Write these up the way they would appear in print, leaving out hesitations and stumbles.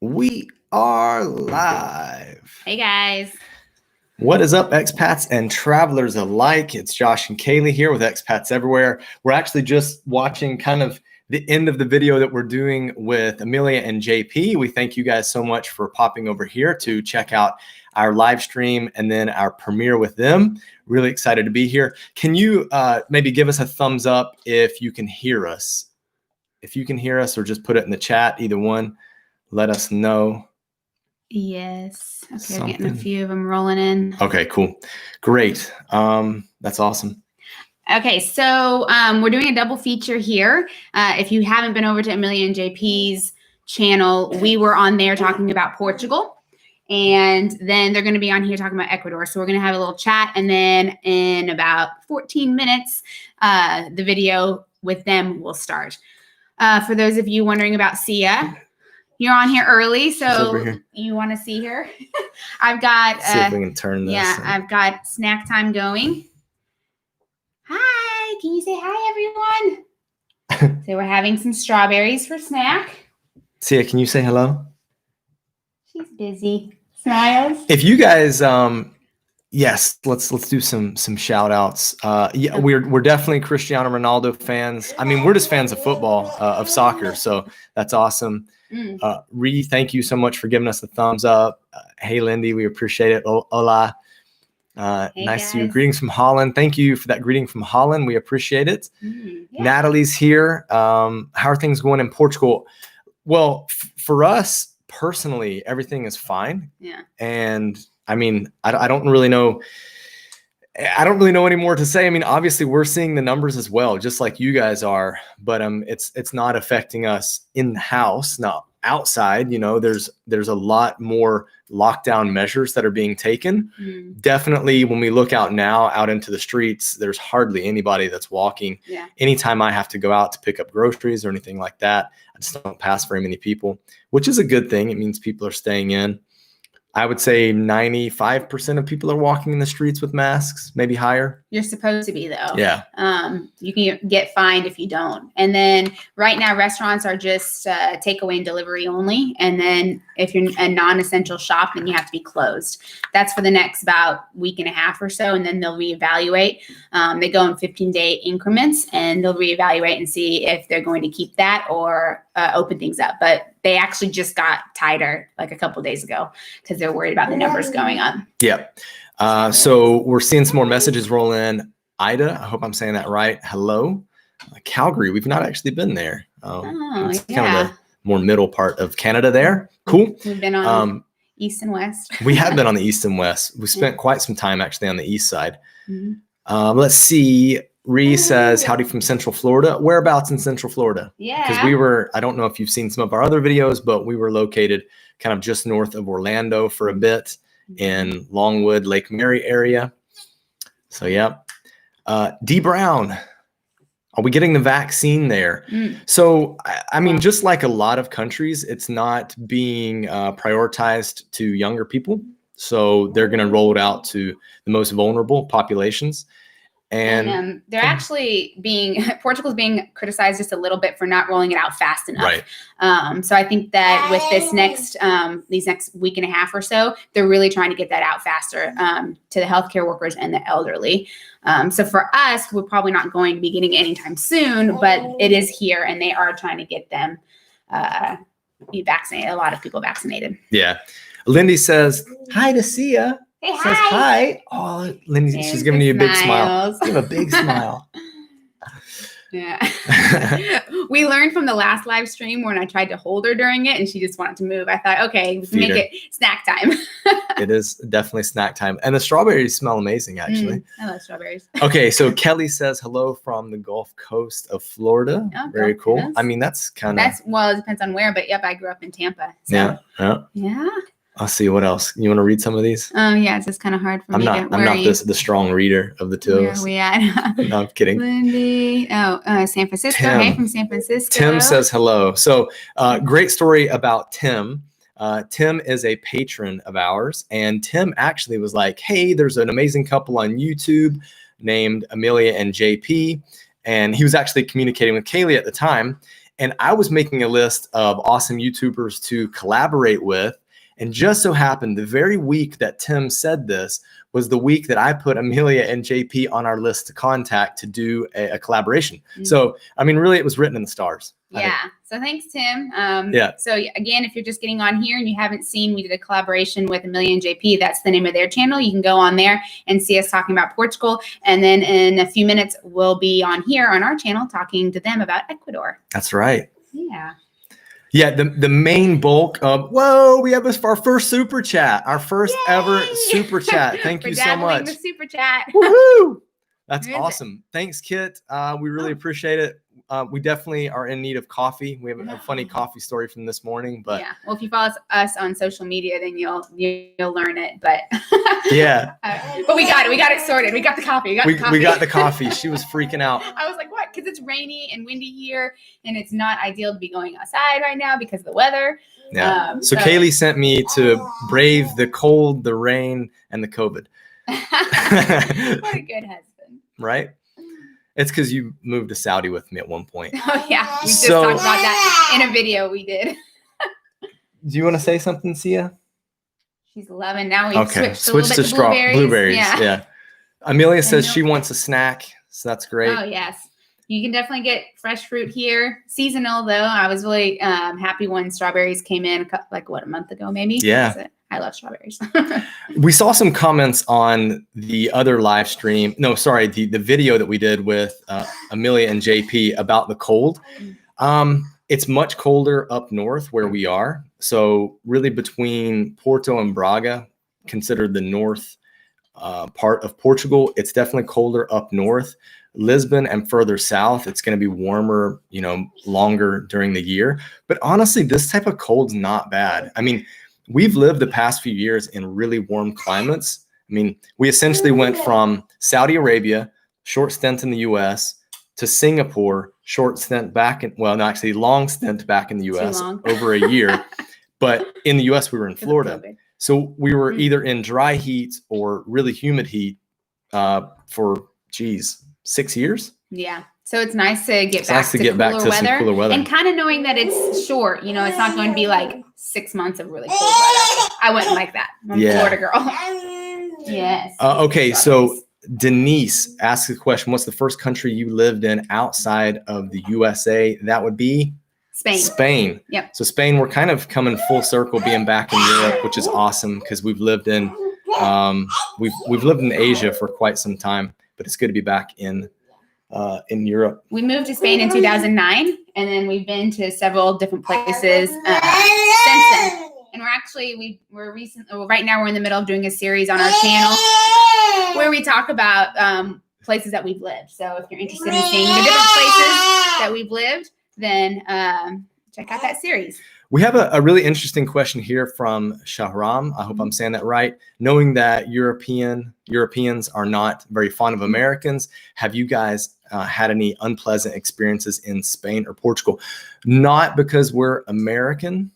We are live. Hey guys. What is up, expats and travelers alike? It's Josh and Kalie here with Expats Everywhere. We're actually just watching kind of the end of the video that we're doing with Amelia and JP. We thank you guys so much for popping over here to check out our live stream and then our premiere with them. Really excited to be here. Can you maybe give us a thumbs up if you can hear us? If you can hear us, or just put it in the chat, either one. Let us know. Yes. Okay, we're getting a few of them rolling in. Okay, cool. Great. That's awesome. Okay, so we're doing a double feature here. If you haven't been over to Amelia and JP's channel, we were on there talking about Portugal. And then they're going to be on here talking about Ecuador. So we're going to have a little chat. And then in about 14 minutes, the video with them will start. For those of you wondering about Sia, you're on here early, so you want to see her. I've got see if we can turn this. Yeah, I've got snack time going. Hi, can you say hi, everyone? So we're having some strawberries for snack. Sia, can you say hello? She's busy. Smiles. If you guys yes, let's do some shout outs. Yeah, we're definitely Cristiano Ronaldo fans. I mean, we're just fans of football, of soccer, so that's awesome. Ree, thank you so much for giving us a thumbs up. Hey, Lindy, we appreciate it. Hola. Hey, nice to guys. you. Greetings from Holland. Thank you for that greeting from Holland. We appreciate it. Yeah. Natalie's here. How are things going in Portugal? Well, for us personally, everything is fine. Yeah. And I mean, I don't really know. I don't really know any more to say. I mean, obviously we're seeing the numbers as well, just like you guys are, but it's not affecting us in the house. Now outside, you know, there's a lot more lockdown measures that are being taken. Definitely when we look out now out into the streets, there's hardly anybody that's walking. Yeah. Anytime I have to go out to pick up groceries or anything like that, I just don't pass very many people, which is a good thing. It means people are staying in. I would say 95% of people are walking in the streets with masks, maybe higher. You're supposed to be, though. Yeah. You can get fined if you don't. And then right now, restaurants are just takeaway and delivery only. And then if you're a non-essential shop, then you have to be closed. That's for the next about week and a half or so. And then they'll reevaluate. They go in 15-day increments, and they'll reevaluate and see if they're going to keep that or open things up. But they actually just got tighter like a couple of days ago because they're worried about the numbers going up. Yeah. So we're seeing some more messages roll in. Ida, I hope I'm saying that right. Hello. Calgary. We've not actually been there. It's kind of the more middle part of Canada there. Cool. We've been on East and West. We have been on the East and West. We spent quite some time actually on the East side. Let's see. Ree says, howdy from Central Florida. Whereabouts in Central Florida? Yeah. Because we were, I don't know if you've seen some of our other videos, but we were located kind of just north of Orlando for a bit in Longwood, Lake Mary area. So, yeah. D Brown, are we getting the vaccine there? So, I mean, just like a lot of countries, it's not being prioritized to younger people. So they're going to roll it out to the most vulnerable populations. And they're actually Portugal's being criticized just a little bit for not rolling it out fast enough. Right. So I think that with this these next week and a half or so, they're really trying to get that out faster to the healthcare workers and the elderly. So for us, we're probably not going to be getting it anytime soon, but it is here, and they are trying to get them vaccinated. A lot of people vaccinated. Yeah. Lindy says, hi to Sia. Hey, says hi. Oh, Lindsay, she's giving you a big smile. Give a big smile. Yeah. We learned from the last live stream when I tried to hold her during it and she just wanted to move. I thought, okay, we can make it snack time. It is definitely snack time. And the strawberries smell amazing, actually. I love strawberries. Okay, so Kelly says hello from the Gulf Coast of Florida. Oh, very cool. Goodness. I mean, that's kind of... Well, it depends on where, but yep, I grew up in Tampa. So. Yeah. Yeah. I'll see what else. You want to read some of these? Oh, yeah. It's just kind of hard for me. I'm not the strong reader of the two of us. Where are we at? No, I'm kidding. Lindy. San Francisco. Tim. Hey, from San Francisco. Tim says hello. So great story about Tim. Tim is a patron of ours. And Tim actually was like, hey, there's an amazing couple on YouTube named Amelia and JP. And he was actually communicating with Kalie at the time. And I was making a list of awesome YouTubers to collaborate with. And just so happened the very week that Tim said this was the week that I put Amelia and JP on our list to contact to do a collaboration. So, I mean, really, it was written in the stars. Yeah. So thanks, Tim. Yeah. So again, if you're just getting on here and you haven't seen, we did a collaboration with Amelia and JP. That's the name of their channel. You can go on there and see us talking about Portugal. And then in a few minutes, we'll be on here on our channel talking to them about Ecuador. That's right. Yeah. Yeah, the main bulk of, whoa, we have our first super chat, our first ever super chat. Thank you so much. The super chat. Woohoo! That's awesome. Thanks, Kit. We really appreciate it. We definitely are in need of coffee. We have a funny coffee story from this morning, but yeah. Well, if you follow us on social media, then you'll learn it. But yeah. But we got it. We got it sorted. We got the coffee. We got the coffee. She was freaking out. I was like, what? Because it's rainy and windy here, and it's not ideal to be going outside right now because of the weather. Yeah. So Kalie sent me to brave the cold, the rain, and the COVID. What a good husband. Right? It's because you moved to Saudi with me at one point. Oh, yeah. We just talked about that in a video we did. Do you want to say something, Sia? She's 11. Now we've switched to blueberries. Yeah. Amelia says she wants a snack, so that's great. Oh, yes. You can definitely get fresh fruit here. Seasonal, though. I was really happy when strawberries came in, a month ago, maybe? Yeah. I love strawberries. We saw some comments on the other live stream. No, sorry, the video that we did with Amelia and JP about the cold. It's much colder up north where we are. So really between Porto and Braga, considered the north part of Portugal, it's definitely colder up north. Lisbon and further south, it's going to be warmer, longer during the year. But honestly, this type of cold's not bad. I mean, we've lived the past few years in really warm climates. I mean, we essentially went from Saudi Arabia, short stint in the US, to Singapore, short stint long stint back in the US, over a year. But in the US, we were in Florida. So we were either in dry heat or really humid heat for, 6 years. Yeah. So it's nice to get back to cooler weather. And kind of knowing that it's short, it's not going to be like 6 months of really cold weather. I wouldn't like that. I'm a Florida girl. Yes. Okay. So Denise asks a question. What's the first country you lived in outside of the USA? That would be Spain. Yep. So Spain, we're kind of coming full circle being back in Europe, which is awesome because we've lived in Asia for quite some time, but it's good to be back in Europe. We moved to Spain in 2009, and then we've been to several different places since then. And right now we're in the middle of doing a series on our channel where we talk about places that we've lived. So if you're interested in seeing the different places that we've lived, then check out that series. We have a really interesting question here from Shahram. I hope I'm saying that right. Knowing that Europeans are not very fond of Americans, have you guys had any unpleasant experiences in Spain or Portugal? Not because we're American.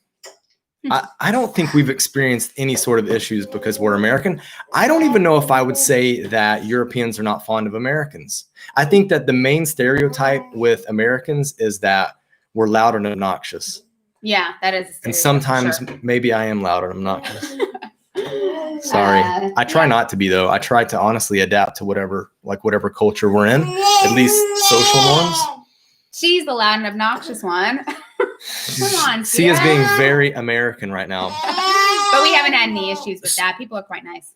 I don't think we've experienced any sort of issues because we're American. I don't even know if I would say that Europeans are not fond of Americans. I think that the main stereotype with Americans is that we're loud and obnoxious. Yeah, that is. And sometimes maybe I am loud and obnoxious. Sorry. I try not to be, though. I try to honestly adapt to whatever culture we're in, at least social norms. She's the loud and obnoxious one. Come on, Sia's being very American right now. But we haven't had any issues with that. People are quite nice.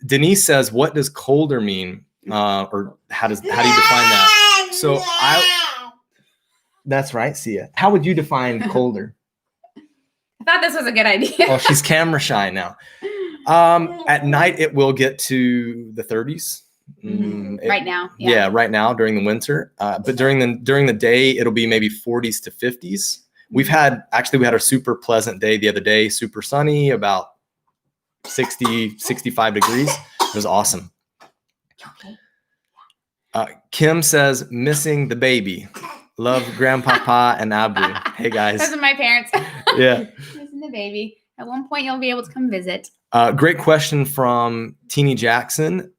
Denise says, what does colder mean? Or how do you define that? So that's right, Sia. How would you define colder? I thought this was a good idea. Oh, she's camera shy now. At night, it will get to the 30s. Right now. Yeah, right now during the winter. But during the day, it'll be maybe 40s to 50s. We had a super pleasant day the other day, super sunny, about 60, 65 degrees. It was awesome. Kim says, missing the baby. Love Grandpapa and Abu. Hey, guys. Those are my parents. Yeah. Missing the baby. At one point, you'll be able to come visit. Great question from Teeny Jackson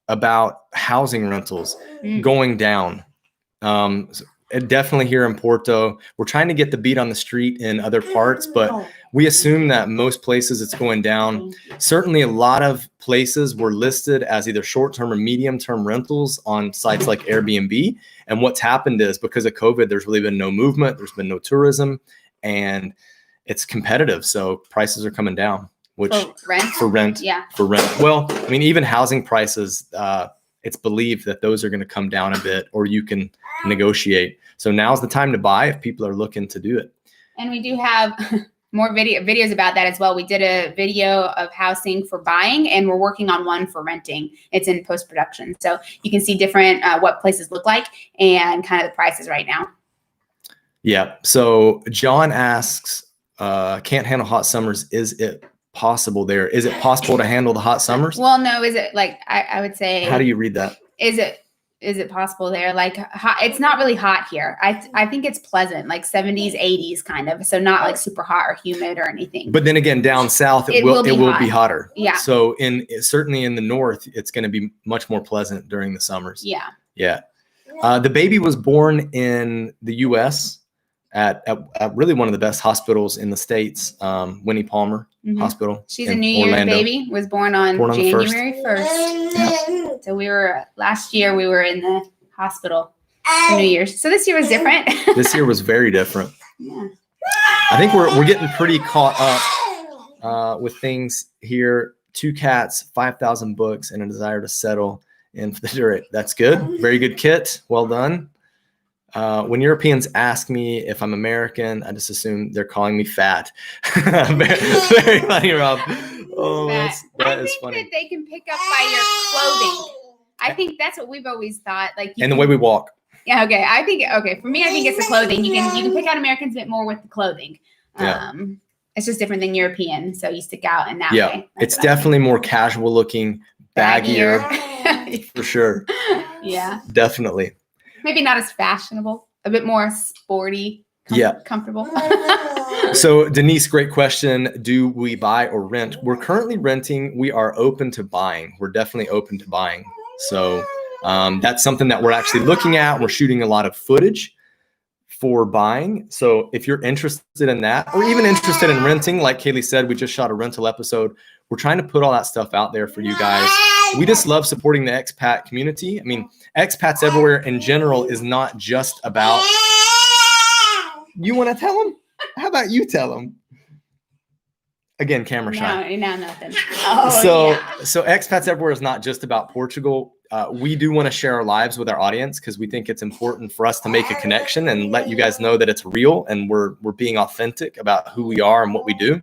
about housing rentals going down. definitely here in Porto. We're trying to get the beat on the street in other parts, but we assume that most places it's going down. Certainly a lot of places were listed as either short-term or medium-term rentals on sites like Airbnb. And what's happened is because of COVID, there's really been no movement. There's been no tourism, and it's competitive. So prices are coming down, which for rent. Well, I mean, even housing prices, it's believed that those are going to come down a bit, or you can negotiate. So now's the time to buy if people are looking to do it. And we do have more videos about that as well. We did a video of housing for buying, and we're working on one for renting. It's in post-production. So you can see different what places look like and kind of the prices right now. Yeah. So John asks, can't handle hot summers. Is it possible there? Is it possible to handle the hot summers? Well, no. Is it like, I would say. How do you read that? Is it possible there? Like hot, it's not really hot here. I think it's pleasant, like 70s, 80s kind of. So not like super hot or humid or anything. But then again, down south, it will be hotter. Yeah. So certainly in the north, it's going to be much more pleasant during the summers. Yeah. Yeah. The baby was born in the U.S. at really one of the best hospitals in the States, Winnie Palmer Hospital. She's a New Year's baby, was born on January 1st. Yep. So last year we were in the hospital for New Year's. So this year was different. This year was very different. Yeah. I think we're getting pretty caught up with things here. 2 cats, 5,000 books, and a desire to settle in the dirt. That's good. Very good kit. Well done. When Europeans ask me if I'm American, I just assume they're calling me fat. very funny, Rob. Oh, that is funny. I think that they can pick up by your clothing. I think that's what we've always thought. Like, and the way we walk. Yeah. Okay. For me, I think it's the clothing. You can pick out Americans a bit more with the clothing. Yeah. It's just different than European, so you stick out in that way. It's definitely more casual looking, baggier. For sure. Yeah. Definitely. Maybe not as fashionable, a bit more sporty, comfortable. So Denise, great question. Do we buy or rent? We're currently renting. We are open to buying. We're definitely open to buying. So that's something that we're actually looking at. We're shooting a lot of footage for buying. So if you're interested in that, or even interested in renting, like Kalie said, we just shot a rental episode. We're trying to put all that stuff out there for you guys. We just love supporting the expat community. I mean, Expats Everywhere in general is not just about. You want to tell them? How about you tell them? Again, camera shy. No, nothing. So Expats Everywhere is not just about Portugal. We do want to share our lives with our audience because we think it's important for us to make a connection and let you guys know that it's real and we're being authentic about who we are and what we do.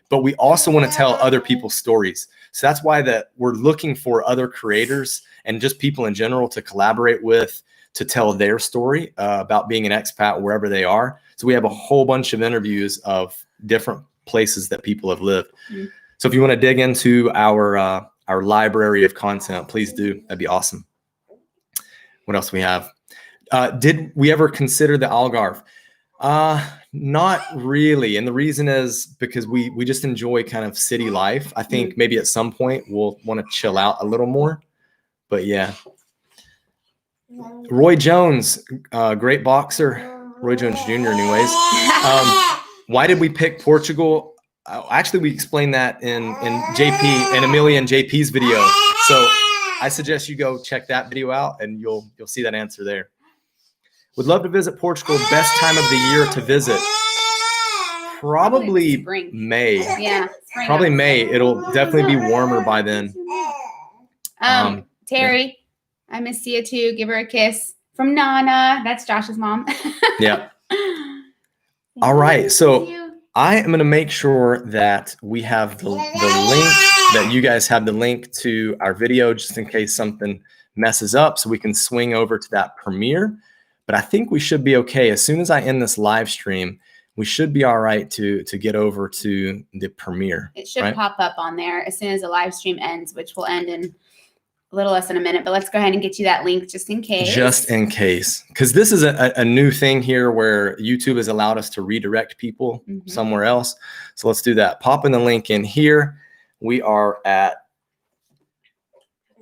But we also want to tell other people's stories. So that's why we're looking for other creators and just people in general to collaborate with, to tell their story about being an expat wherever they are. So we have a whole bunch of interviews of different places that people have lived. Mm-hmm. So if you want to dig into our library of content, please do. That'd be awesome. What else we have? Did we ever consider the Algarve? Not really. And the reason is because we just enjoy kind of city life. I think maybe at some point we'll want to chill out a little more. But yeah. Roy Jones, great boxer. Roy Jones Jr. anyways. Why did we pick Portugal? Actually, we explained that in JP and Amelia and JP's video. So I suggest you go check that video out and you'll see that answer there. Would love to visit Portugal. Best time of the year to visit? Probably spring. May. Yeah. Probably May. It'll definitely be warmer by then. Terry, I miss you too. Give her a kiss from Nana. That's Josh's mom. Yeah. All right. So I am going to make sure that we have the link, that you guys have the link to our video just in case something messes up so we can swing over to that premiere. But I think we should be okay. As soon as I end this live stream, we should be all right to get over to the premiere. It should pop up on there as soon as the live stream ends, which will end in a little less than a minute. But let's go ahead and get you that link just in case. Just in case. Because this is a new thing here where YouTube has allowed us to redirect people somewhere else. So let's do that. Popping the link in here. We are at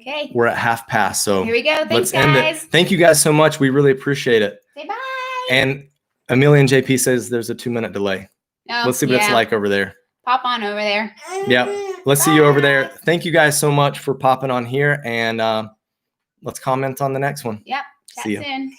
Okay. We're at half past. So here we go. Thanks, let's end it. Thank you guys so much. We really appreciate it. Say bye. And Amelia and JP says there's a 2-minute delay. Oh, Let's see what it's like over there. Pop on over there. Yep. Let's see you over there. Thank you guys so much for popping on here, and let's comment on the next one. Yep. Chat See ya. soon.